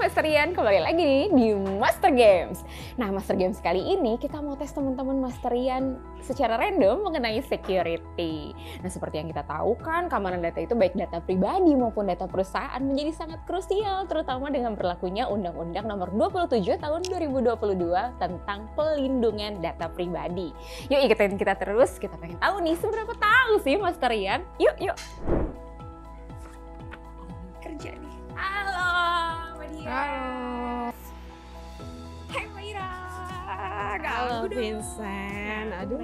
Masterian, kembali lagi nih di Master Games. Nah, Master Games kali ini kita mau tes teman-teman Masterian secara random mengenai security. Nah, seperti yang kita tahu kan, keamanan data itu baik data pribadi maupun data perusahaan menjadi sangat krusial, terutama dengan berlakunya Undang-Undang Nomor 27 Tahun 2022 tentang pelindungan data pribadi. Yuk ikutin kita terus, kita pengen tahu nih seberapa tahu sih Masterian. Yuk. Kerja nih. Halo, Mbak Dia. Halo. Hai Mbak Ira. Halo Vincent. Aduh.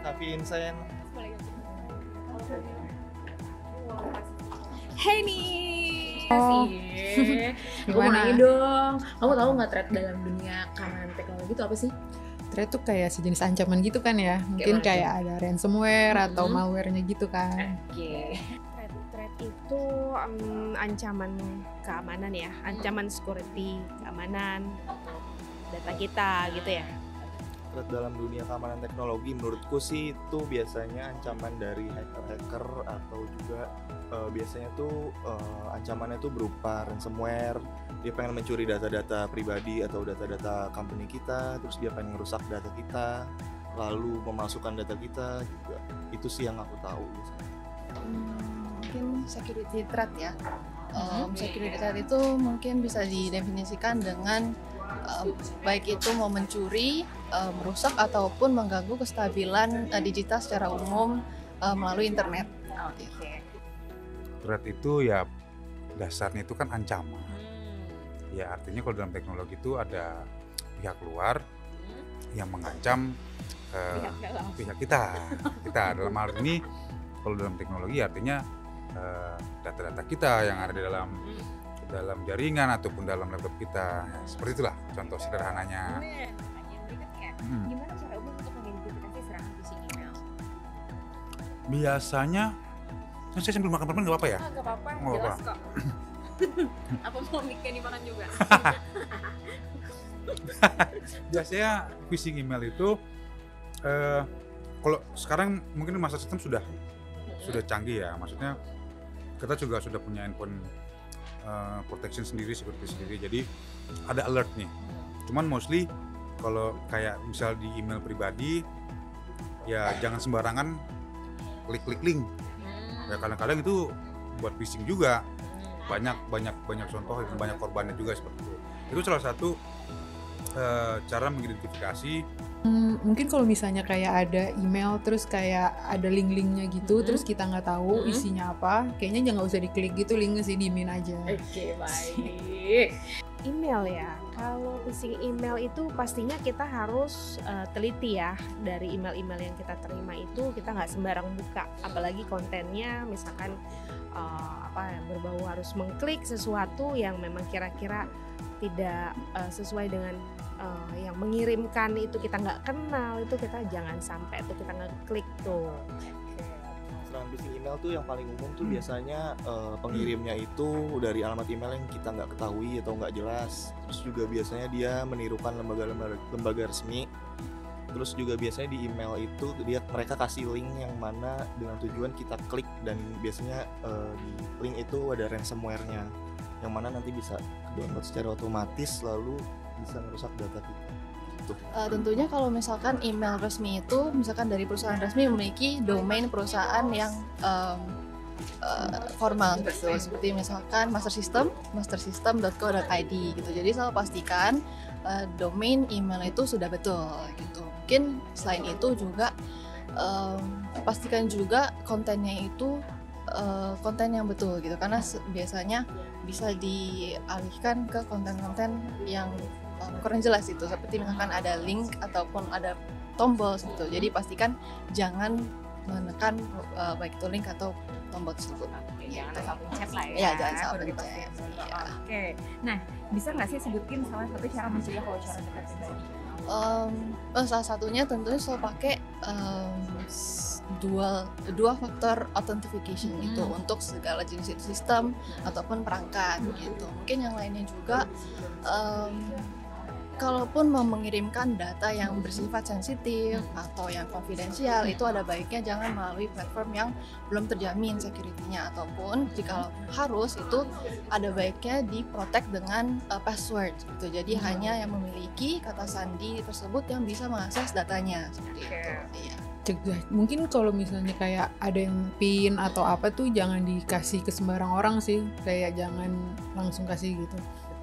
Kak Vincent. Hai nih. Oh. Aku mau nanya dong. Kamu tahu nggak threat dalam dunia keamanan teknologi itu apa sih? Threat tuh kayak sejenis ancaman gitu kan ya. Mungkin kayak ada ransomware atau malware-nya gitu kan. Oke. Threat itu ancaman keamanan ya, ancaman security keamanan data kita gitu ya. Threat dalam dunia keamanan teknologi menurutku sih itu biasanya ancaman dari hacker atau juga biasanya tuh ancamannya tuh berupa ransomware. Dia pengen mencuri data-data pribadi atau data-data company kita, terus dia pengen ngerusak data kita, lalu memasukkan data kita juga. Itu sih yang aku tahu biasanya. Mungkin security threat ya. Security threat itu mungkin bisa didefinisikan dengan baik itu mau mencuri, merusak ataupun mengganggu kestabilan digital secara umum melalui internet. Oke. Threat itu ya dasarnya itu kan ancaman. Ya artinya kalau dalam teknologi itu ada pihak luar yang mengancam pihak kita. Dalam hal ini kalau dalam teknologi artinya data-data kita yang ada di dalam jaringan ataupun dalam laptop kita. Ya, seperti itulah contoh sederhananya. Gimana cara umum untuk mengidentifikasi serangan phishing email? Biasanya saya sambil makan permen nggak apa-apa ya? Nggak apa-apa, Nggak jelas apa-apa. kok. Apa mau mic-nya dimakan juga? Biasanya phishing email itu kalau sekarang mungkin masa sistem sudah canggih ya, maksudnya kita juga sudah punya handphone protection sendiri, security sendiri, jadi ada alert nih. Cuman mostly kalau kayak misal di email pribadi ya jangan sembarangan klik link. Ya kadang-kadang itu buat phishing juga. Banyak contoh dan banyak korbannya juga seperti itu. Itu salah satu cara mengidentifikasi. Mungkin kalau misalnya kayak ada email terus kayak ada link-linknya gitu, terus kita nggak tahu isinya apa, kayaknya jangan usah diklik gitu linknya sih, diemin aja. Oke, baik. Email ya, kalau phishing email itu pastinya kita harus teliti ya. Dari email-email yang kita terima itu kita nggak sembarang buka, apalagi kontennya misalkan berbau harus mengklik sesuatu yang memang kira-kira tidak sesuai dengan yang mengirimkan itu kita nggak kenal, itu kita jangan sampai itu kita ngeklik tuh. Serangan phishing email tuh yang paling umum tuh biasanya pengirimnya itu dari alamat email yang kita nggak ketahui atau nggak jelas. Terus juga biasanya dia menirukan lembaga resmi. Terus juga biasanya di email itu mereka kasih link yang mana dengan tujuan kita klik, dan biasanya di link itu ada ransomware-nya yang mana nanti bisa download secara otomatis lalu bisa merusak data kita. Tentunya kalau misalkan email resmi itu misalkan dari perusahaan resmi memiliki domain perusahaan yang formal gitu, seperti misalkan mastersystem.co.id gitu. Jadi selalu pastikan domain email itu sudah betul gitu. Mungkin selain itu juga pastikan juga kontennya itu konten yang betul gitu, karena biasanya bisa dialihkan ke konten-konten yang kurang jelas itu, seperti misalkan ada link ataupun ada tombol gitu. Jadi pastikan jangan menekan baik itu link atau tombol tersebut. Jangan asal pencet lah ya. Iya, jangan asal pencet. Oke. Nah, bisa nggak sih sebutin salah satu cara mencegah kebocoran data pribadi? Salah satunya tentunya selalu pakai dua faktor authentication itu untuk segala jenis sistem ataupun perangkat gitu. Mungkin yang lainnya juga kalaupun mau mengirimkan data yang bersifat sensitif atau yang konfidensial, itu ada baiknya jangan melalui platform yang belum terjamin security-nya, ataupun jika harus itu ada baiknya di-protect dengan password gitu. Jadi hanya yang memiliki kata sandi tersebut yang bisa mengakses datanya seperti itu. Iya. Cegah, mungkin kalau misalnya kayak ada yang pin atau apa tuh jangan dikasih ke sembarang orang sih, kayak jangan langsung kasih gitu.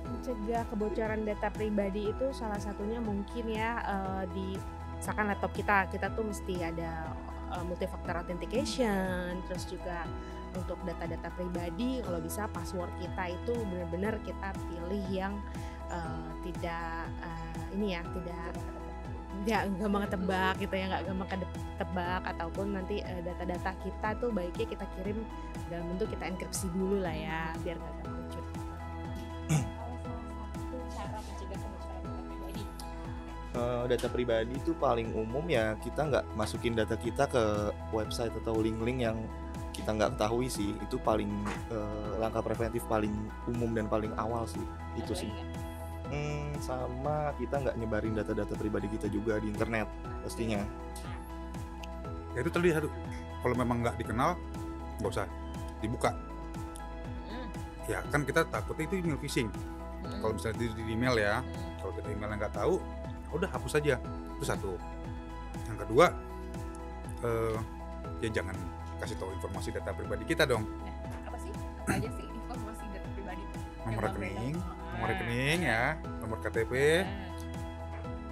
Mencegah kebocoran data pribadi itu salah satunya mungkin ya di misalkan laptop kita tuh mesti ada multi-factor authentication, terus juga untuk data-data pribadi kalau bisa password kita itu benar-benar kita pilih yang tidak gampang ketebak gitu ya, nggak gampang ketebak, ataupun nanti data-data kita tuh baiknya kita kirim dalam bentuk kita enkripsi dulu lah ya biar nggak gampang curi. Data pribadi itu paling umum ya kita nggak masukin data kita ke website atau link-link yang kita nggak ketahui sih. Itu paling langkah preventif paling umum dan paling awal sih itu sih. Sama kita nggak nyebarin data-data pribadi kita juga di internet pastinya. Ya itu tadi kalau memang nggak dikenal nggak usah dibuka. Ya kan kita takutnya itu email phishing. Kalau misalnya di email ya, kalau kita emailnya nggak tahu, udah hapus aja. Itu satu. Yang kedua, ya jangan kasih tahu informasi data pribadi kita dong. Apa sih? Apa aja sih informasi data pribadi? Nomor rekening ya, nomor KTP,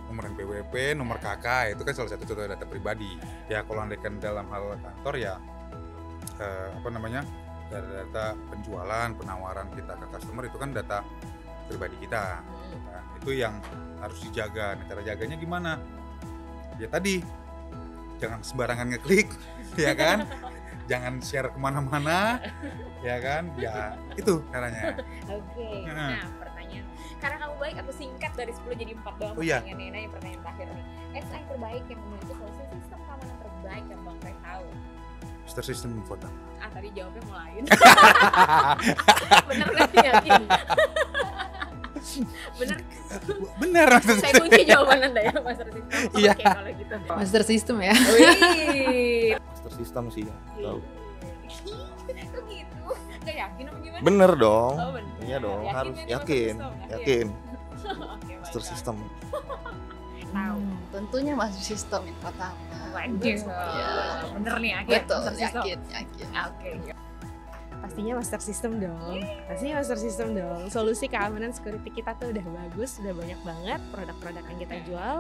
nomor NPWP, nomor KK, itu kan salah satu contoh data pribadi. Ya kalau andaikan dalam hal kantor ya data penjualan, penawaran kita ke customer itu kan data pribadi kita. Nah, itu yang harus dijaga. Nah, cara jaganya gimana? Ya tadi jangan sembarangan ngeklik, ya kan? Jangan share kemana-mana, ya kan? Ya itu caranya. Oke. Nah, pertanyaan. Karena kamu baik, aku singkat dari 10 jadi 4 doang. Oh iya. Pertanyaan yang pertanyaan terakhir nih. SI terbaik yang memiliki solusi sistem keamanan terbaik yang Bang Ray tahu. Master System Infotech. Tadi jawabnya mau lain. Bener gak sih yakin? Bener. Saya kunci jawaban Anda ya, Master System. Iya. Oke, kalau gitu. Master System ya. Wih. Master System sih tahu. Kok gitu? Gak yakin apa gimana? Bener dong. Oh, bener. Iya dong, Yakin harus kan nih yakin. Master System? Yakin. Oke, Master baiklah. System. Tahu. Tentunya Master System yang pertama. Waduh. Bener nih akhirnya. Betul, Master System. yakin. Oke. Pastinya Master System dong. Pastinya Master System dong. Solusi keamanan security kita tuh udah bagus, udah banyak banget produk-produk yang kita jual.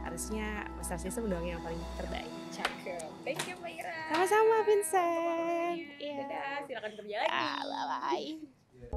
Harusnya Master System dong yang paling terbaik. Cakep. Thank you, Mbak Ira. Sama-sama Vincent. Dadah, silakan kerja lagi. Bye-bye.